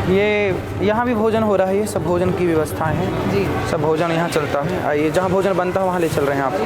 ये यहाँ भी भोजन हो रहा है, ये सब भोजन की व्यवस्थाएं हैं जी। सब भोजन यहाँ चलता है। आइए जहाँ भोजन बनता है वहाँ ले चल रहे हैं आपको।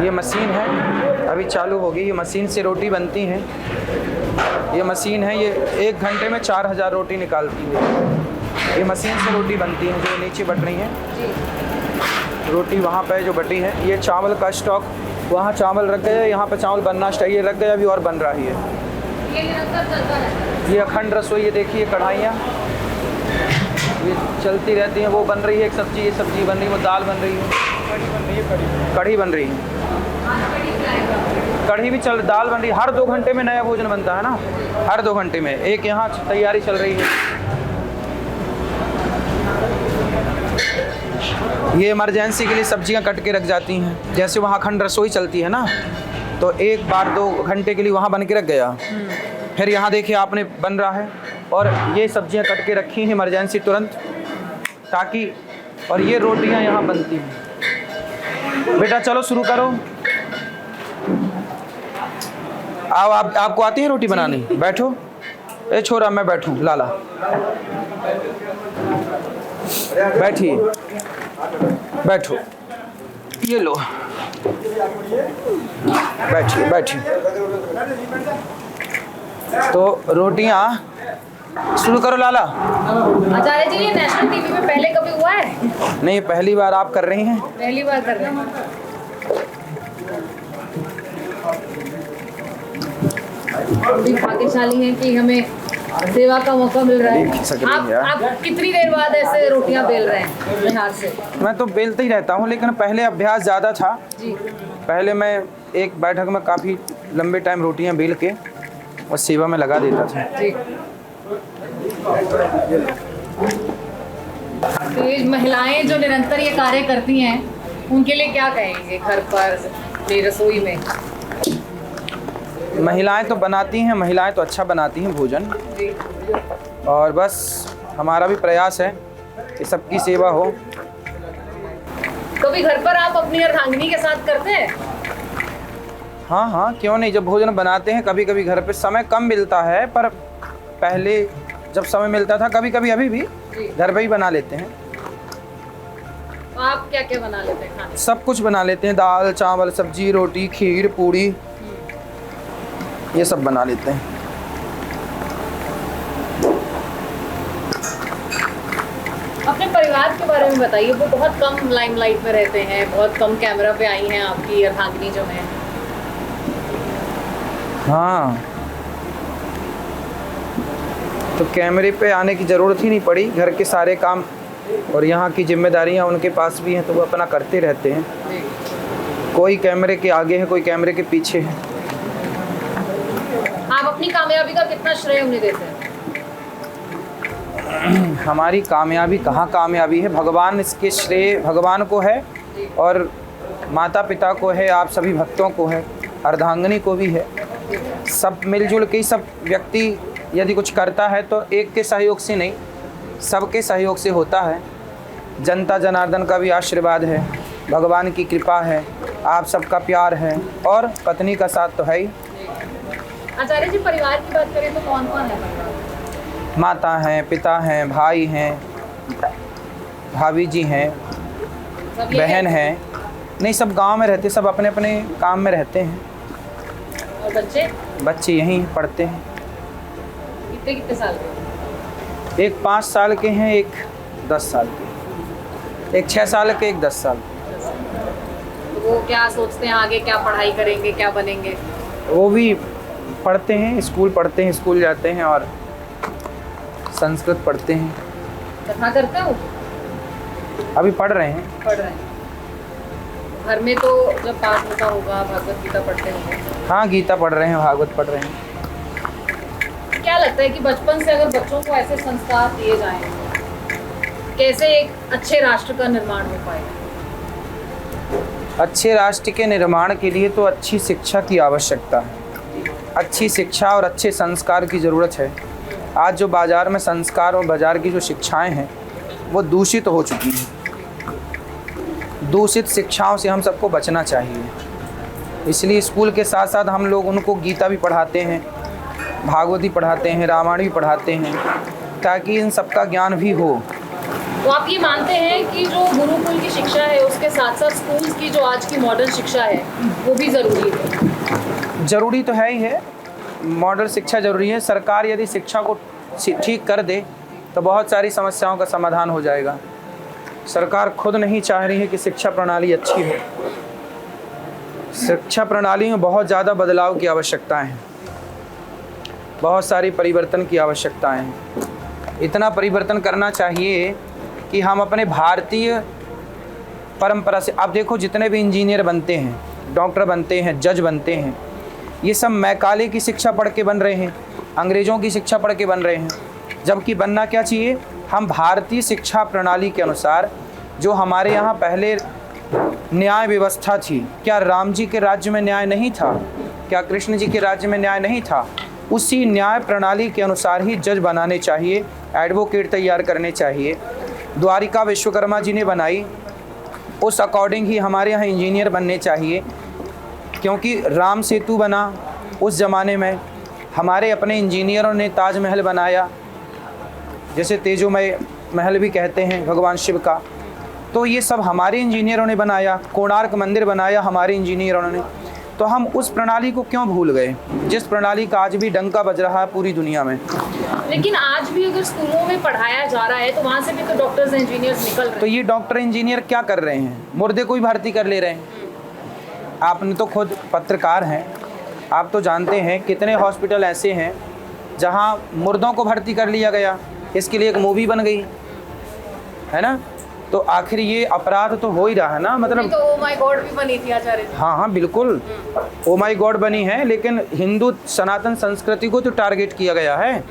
ये मशीन है, अभी चालू होगी। ये मशीन से रोटी बनती है। ये मशीन है, ये 1 घंटे में 4000 रोटी निकालती है। ये मशीन से रोटी बनती है जो नीचे बट रही है। रोटी वहाँ पे जो बटी है, ये चावल का स्टॉक, वहाँ चावल रख गए, यहाँ पे चावल बनना स्टार्ट, ये रख गया अभी और बन रही है। ये निरंतर चलता रहता है। ये अखंड रसोई, ये देखिए कढ़ाइयाँ ये चलती रहती हैं। वो बन रही है एक सब्जी, ये सब्जी बन रही है, वो दाल बन रही है, कढ़ी बन रही है, कढ़ी भी चल, दाल बन रही है। हर 2 घंटे में नया भोजन बनता है ना, हर 2 घंटे में एक यहाँ तैयारी चल रही है। ये इमरजेंसी के लिए सब्जियां कट के रख जाती हैं। जैसे वहाँ अखंड रसोई चलती है ना, तो एक बार 2 घंटे के लिए वहाँ बन के रख गया, फिर यहाँ देखिए आपने बन रहा है। और ये सब्जियां कट के रखी हैं इमरजेंसी तुरंत, ताकि, और ये रोटियां यहाँ बनती हैं। बेटा चलो शुरू करो। आओ, आपको आती है रोटी बनानी? बैठो। ए छोरा मैं बैठूं, लाला बैठिए, बैठो, ये लो, बैठिए बैठिए। तो रोटियां शुरू करो लाला। आचार्य जी, ये नेशनल टीवी में पहले कभी हुआ है? नहीं, पहली बार आप कर रही हैं। पहली बार कर रहे हैं। हम भी भाग्यशाली हैं कि हमें सेवा का मौका मिल रहा है। आप कितनी देर बाद ऐसे रोटियां बेल रहे हैं अपने हाथ से? मैं तो बेलते ही रहता हूँ, लेकिन पहले अभ्यास ज़्यादा था जी। पहले मैं एक बैठक में काफ़ी लंबे टाइम रोटियां बेल के और सेवा में लगा देता था। जी। तो ये महिलाएं जो निरंतर ये कार्य करती हैं, उनके लिए क्या कहेंगे घर पर, अपनी रसोई में? महिलाएं तो बनाती हैं, महिलाएं तो अच्छा बनाती हैं भोजन, जी। और बस हमारा भी प्रयास है कि सबकी सेवा हो। कभी घर पर आप अपनी अर्धांगिनी के साथ करते हैं? हाँ हाँ, क्यों नहीं। जब भोजन बनाते हैं, कभी कभी घर पे समय कम मिलता है, पर पहले जब समय मिलता था, कभी कभी अभी भी घर पे ही बना लेते हैं। तो आप क्या क्या बना लेते हैं खाने? सब कुछ बना लेते हैं, दाल चावल सब्जी रोटी खीर पूड़ी, ये सब बना लेते हैं। अपने परिवार के बारे में बताइए। वो बहुत कम लाइमलाइट में रहते हैं, बहुत कम कैमरा पे आई हैं आपकी अर्धांगिनी जो है। हाँ, तो कैमरे पे आने की ज़रूरत ही नहीं पड़ी। घर के सारे काम और यहाँ की जिम्मेदारियाँ उनके पास भी हैं, तो वो अपना करते रहते हैं। कोई कैमरे के आगे है, कोई कैमरे के पीछे है। आप अपनी कामयाबी का कितना श्रेय उन्हें देते हैं? हमारी कामयाबी कहाँ कामयाबी है, भगवान, इसके श्रेय भगवान को है और माता पिता को है, आप सभी भक्तों को है, अर्धांगिनी को भी है। सब मिलजुल के, सब व्यक्ति यदि कुछ करता है तो एक के सहयोग से नहीं, सबके सहयोग से होता है। जनता जनार्दन का भी आशीर्वाद है, भगवान की कृपा है, आप सबका प्यार है और पत्नी का साथ तो है ही। आचार्य जी, परिवार की बात करें तो कौन कौन है परिवार? माता हैं, पिता हैं, भाई हैं, भाभी जी हैं, बहन है। नहीं, सब गांव में रहते, सब अपने अपने काम में रहते हैं। और बच्चे? बच्चे यहीं पढ़ते हैं। कितने कितने साल के? एक 5 साल के हैं, एक 10 साल के, एक 6 साल के, एक 10 साल के। तो वो क्या सोचते हैं आगे, क्या पढ़ाई करेंगे, क्या बनेंगे? वो भी पढ़ते हैं, स्कूल पढ़ते हैं, स्कूल जाते हैं और संस्कृत पढ़ते हैं। कथा करते हो? अभी पढ़ रहे हैं। पढ़ रहे हैं। घर में तो जब पाठ होता होगा, भगवत गीता पढ़ते होंगे? हाँ, गीता पढ़ रहे हैं, भागवत पढ़ रहे हैं। क्या लगता है कि बचपन से अगर बच्चों को ऐसे संस्कार दिए जाएं, कैसे एक अच्छे राष्ट्र का निर्माण हो पाएगा? अच्छे राष्ट्र के निर्माण के लिए तो अच्छी शिक्षा की आवश्यकता है। अच्छी शिक्षा और अच्छे संस्कार की ज़रूरत है। आज जो बाज़ार में संस्कार और बाज़ार की जो शिक्षाएं हैं वो दूषित हो चुकी हैं। दूषित शिक्षाओं से हम सबको बचना चाहिए। इसलिए स्कूल के साथ साथ हम लोग उनको गीता भी पढ़ाते हैं, भागवती पढ़ाते हैं, रामायण भी पढ़ाते हैं, ताकि इन सब का ज्ञान भी हो। तो आप ये मानते हैं कि जो गुरुकुल की शिक्षा है उसके साथ साथ स्कूल्स की जो आज की मॉडर्न शिक्षा है वो भी ज़रूरी है? ज़रूरी तो है ही है, मॉडर्न शिक्षा ज़रूरी है। सरकार यदि शिक्षा को ठीक कर दे तो बहुत सारी समस्याओं का समाधान हो जाएगा। सरकार खुद नहीं चाह रही है कि शिक्षा प्रणाली अच्छी हो। शिक्षा प्रणाली में बहुत ज़्यादा बदलाव की आवश्यकताएं हैं, बहुत सारी परिवर्तन की आवश्यकताएं हैं। इतना परिवर्तन करना चाहिए कि हम अपने भारतीय परंपरा से, आप देखो जितने भी इंजीनियर बनते हैं, डॉक्टर बनते हैं, जज बनते हैं, ये सब मैकाले की शिक्षा पढ़ के बन रहे हैं, अंग्रेज़ों की शिक्षा पढ़ के बन रहे हैं। जबकि बनना क्या चाहिए, हम भारतीय शिक्षा प्रणाली के अनुसार, जो हमारे यहाँ पहले न्याय व्यवस्था थी, क्या राम जी के राज्य में न्याय नहीं था, क्या कृष्ण जी के राज्य में न्याय नहीं था, उसी न्याय प्रणाली के अनुसार ही जज बनाने चाहिए, एडवोकेट तैयार करने चाहिए। द्वारिका विश्वकर्मा जी ने बनाई, उस अकॉर्डिंग ही हमारे यहाँ इंजीनियर बनने चाहिए। क्योंकि राम सेतु बना उस ज़माने में, हमारे अपने इंजीनियरों ने ताजमहल बनाया, जैसे तेजोमय महल भी कहते हैं भगवान शिव का, तो ये सब हमारे इंजीनियरों ने बनाया। कोणार्क मंदिर बनाया हमारे इंजीनियरों ने। तो हम उस प्रणाली को क्यों भूल गए, जिस प्रणाली का आज भी डंका बज रहा है पूरी दुनिया में। लेकिन आज भी अगर स्कूलों में पढ़ाया जा रहा है तो वहाँ से भी तो डॉक्टर्स इंजीनियर्स निकल रहे हैं। तो ये डॉक्टर इंजीनियर क्या कर रहे हैं, मुर्दे को ही भर्ती कर ले रहे हैं। आपने तो खुद पत्रकार हैं, आप तो जानते हैं कितने हॉस्पिटल ऐसे हैं जहाँ मुर्दों को भर्ती कर लिया गया। इसके लिए एक मूवी बन गई है ना। तो आखिर ये अपराध तो हो ही रहा है ना, मतलब तो ओ माय गॉड भी बनी थी आचार्य जी। हाँ बिल्कुल, ओ माय गॉड बनी है, लेकिन हिंदू सनातन संस्कृति को तो टारगेट किया गया है,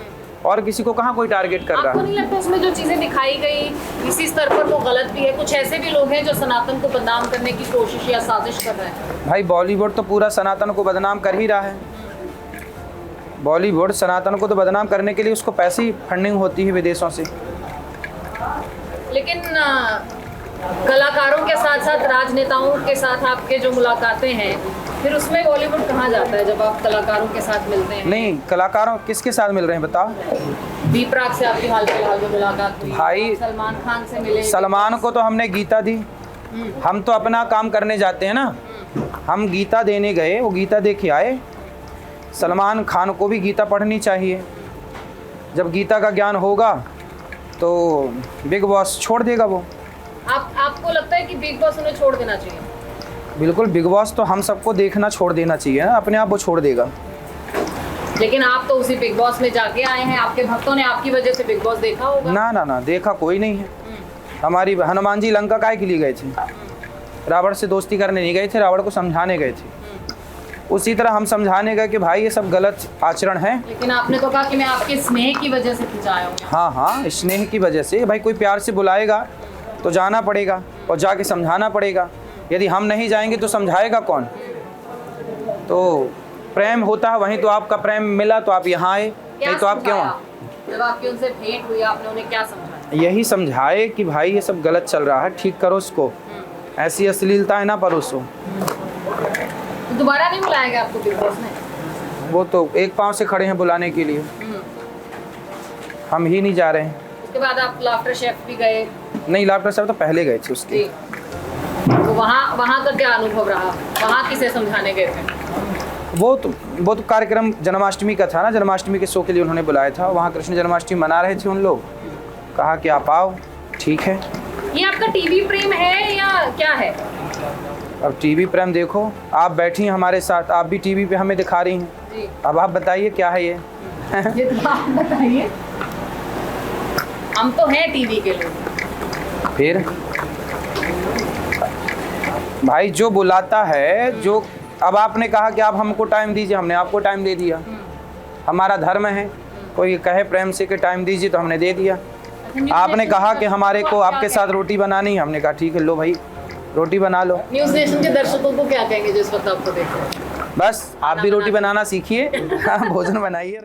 और किसी को कहाँ कोई टारगेट कर रहा है। आपको नहीं लगता उसमें जो चीज़ें दिखाई गई इसी स्तर पर वो गलत भी है? कुछ ऐसे भी लोग हैं जो सनातन को बदनाम करने की कोशिश या साजिश कर रहे हैं। भाई बॉलीवुड तो पूरा सनातन को बदनाम कर ही रहा है। बॉलीवुड सनातन को तो बदनाम करने के लिए उसको पैसे ही फंडिंग होती है विदेशों से। लेकिन कलाकारों के साथ साथ राजनेताओं के साथ आपके जो मुलाकातें हैं, फिर उसमें बॉलीवुड कहाँ जाता है जब आप कलाकारों के साथ मिलते हैं? नहीं, कलाकारों किसके साथ मिल रहे हैं बताओ? बी प्राक से आपकी हाल फिलहाल में मुलाकात हुई, भाई सलमान खान से मिले। सलमान को तो हमने गीता दी। हम तो अपना काम करने जाते हैं ना, हम गीता देने गए, वो गीता दे के आए। सलमान खान को भी गीता पढ़नी चाहिए। जब गीता का ज्ञान होगा तो बिग बॉस छोड़ देगा वो। आपको लगता है कि बिग बॉस उन्हें छोड़ देना चाहिए? बिल्कुल, बिग बॉस तो हम सबको देखना छोड़ देना चाहिए ना, अपने आप वो छोड़ देगा। लेकिन आप तो उसी बिग बॉस में जाके आए हैं, आपके भक्तों ने आपकी वजह से बिग बॉस देखा होगा। ना ना ना, देखा कोई नहीं है। हमारी हनुमान जी लंका काहे के लिए गए थे? रावण से दोस्ती करने नहीं गए थे, रावण को समझाने गए थे। उसी तरह हम समझाने गए कि भाई ये सब गलत आचरण है। लेकिन आपने तो कहा कि मैं आपके स्नेह की वजह से खिंचाया हूँ। हाँ हाँ, स्नेह की वजह से। भाई कोई प्यार से बुलाएगा तो जाना पड़ेगा और जाके समझाना पड़ेगा। यदि हम नहीं जाएंगे तो समझाएगा कौन? तो प्रेम होता है, वहीं तो आपका प्रेम मिला तो आप यहाँ आए, नहीं तो आप क्यों? जब आपकी उनसे भेंट हुई आपने उन्हें क्या समझाया? यही समझाए कि भाई ये सब गलत चल रहा है, ठीक करो इसको, ऐसी अश्लीलताएं ना परोसो। दोबारा नहीं बुलाया गया आपको बिग बॉस ने? वो तो एक पाँव से खड़े हैं बुलाने के लिए, हम ही नहीं जा रहे हैं। उसके बाद आप लाफ्टर शेफ भी गए? नहीं, लाफ्टर शेफ तो पहले गए थे उसके। तो वहाँ का क्या अनुभव रहा? वहाँ किसे समझाने गए थे? वो तो कार्यक्रम जन्माष्टमी का था ना, जन्माष्टमी के शो के लिए उन्होंने बुलाया था। वहाँ कृष्ण जन्माष्टमी मना रहे थे उन लोग, कहा कि आप आओ, ठीक है। ये आपका टीवी प्रेम है या क्या है? अब टीवी प्रेम देखो, आप बैठी हैं हमारे साथ, आप भी टीवी पे हमें दिखा रही हैं जी। अब आप बताइए क्या है ये? ये तो आप बताइए। हम तो हैं टीवी के लोग। फिर भाई जो बुलाता है, जो अब आपने कहा कि आप हमको टाइम दीजिए, हमने आपको टाइम दे दिया। हमारा धर्म है, कोई कहे प्रेम से कि टाइम दीजिए तो हमने दे दिया। आपने कहा कि हमारे को आपके साथ रोटी बनानी है, हमने कहा ठीक है, लो भाई रोटी बना लो। न्यूज़ नेशन के दर्शकों को क्या कहेंगे जो इस वक्त आपको देख रहे हैं? बस आप भी रोटी बनाना सीखिए, भोजन बनाइए।